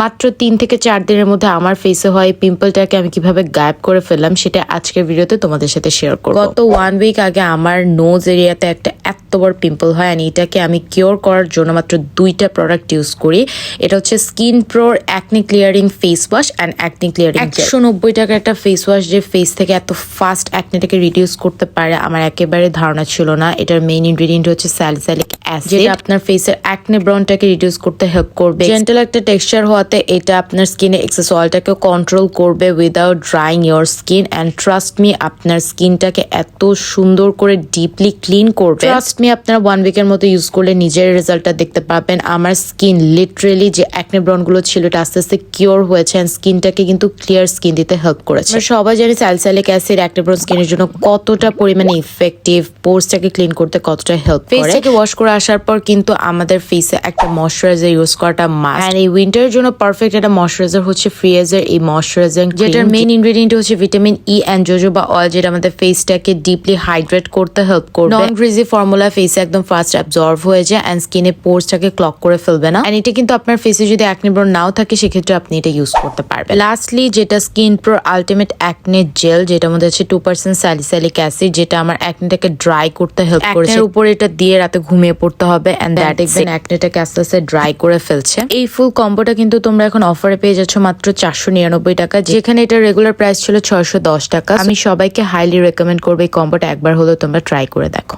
মাত্র 3 থেকে 4 দিনের মধ্যে আমার ফেসে হয় পিম্পলটাকে আমি কিভাবে গায়েব করে ফেললাম সেটা আজকের ভিডিওতে তোমাদের সাথে শেয়ার করব। গত 1 উইক আগে আমার নোজ এরিয়াতে একটা এত বড় পিম্পল হয়, আর এটাকে আমি কিওর করার জন্য মাত্র 2টা প্রোডাক্ট ইউজ করি। এটা হচ্ছে স্কিন প্রোর acne clearing face wash and acne clearing 190 টাকা একটা ফেস ওয়াশ যে ফেস থেকে এত ফাস্ট অ্যাকনিটাকে রিডিউস করতে পারে আমার একেবারে ধারণা ছিল না। এটার মেইন ইনগ্রেডিয়েন্ট হচ্ছে স্যালিসাইলিক অ্যাসিড, যেটা আপনার ফেসের অ্যাকনি ব্রনটাকে রিডিউস করতে হেল্প করবে। জেন্টাল একটা টেক্সচার হওয়াতে এটা আপনার স্কিনে এক্সেস অয়েলটাকে কন্ট্রোল করবে without drawing your skin. And trust me, আপনার স্কিনটাকে এত সুন্দর করে ডিপলি ক্লিন করবে। ট্রাস্ট মি, আপনারা 1 উইকের মতো ইউজ করলে নিজের রেজাল্টটা দেখতে পাবেন। আমার স্কিন লিটারেলি যে অ্যাকনি ব্রন গুলো ছিল এটা আস্তে আস্তে কিওর হয়েছে, এন্ড স্কিনটাকে কিন্তু ক্লিয়ার স্কিন দিতে হেল্প করেছে। আমরা সবাই জানি স্যালিসাইলিক অ্যাসিড অ্যাকনি ব্রন স্কিনের জন্য কতটা পরিমাণে ইফেক্টিভ, পোরসটাকে ক্লিন করতে কতটা হেল্প করে। ফেসটাকে ওয়াশ করে আসার পর কিন্তু আমাদের ফেসে একটা ময়শ্চারাইজার ইউজ করাটা মাস্ট। এন্ড এই উইন্টারের জন্য পারফেক্ট একটা ময়শ্চারাইজার হচ্ছে ফ্রিজের এই ময়শ্চারাইজিং, যেটার মেইন ইনগ্রেডিয়েন্ট হচ্ছে vitamin E and jojoba oil, যেটা আমাদের ফেসটাকে ডিপলি হাইড্রেট করতে হেল্প করবে। নন গ্রিজি ফর্মুলা ফেসে একদম ফাস্ট অ্যাবজর্ব হয়ে যায় এন্ড স্কিনে পোরসটাকে ক্লগ করে ফেলবে না। এন্ড এটা কিন্তু আপনার ফেসে যদি অ্যাকনি ব্রন নাও থাকে সেক্ষেত্রে আপনি এটা ইউজ করতে পারবেন। লাস্টলি যেটা skin pro ultimate acne gel, যেটা মধ্যে হচ্ছে 2% স্যালিসাইলিক অ্যাসিড, যেটা আমার অ্যাকনিটাকে ড্রাই করতে হেল্প করেছে। এর উপর এটা দিয়ে রাতে ঘুমিয়ে পড়তে হবে এন্ড দ্যাট দেখবেন অ্যাকনিটাকে আস্তে আস্তে ড্রাই করে ফেলছে। এই ফুল কম্বোটা কিন্তু তোমরা এখন অফারে পেয়ে যাচ্ছ মাত্র 499 টাকা, যেখানে এটা রেগুলার প্রাইস ছিল 610 টাকা। আমি সবাইকে হাইলি রেকমেন্ড করবো এই কম্বোটা একবার হলেও তোমরা ট্রাই করে দেখো।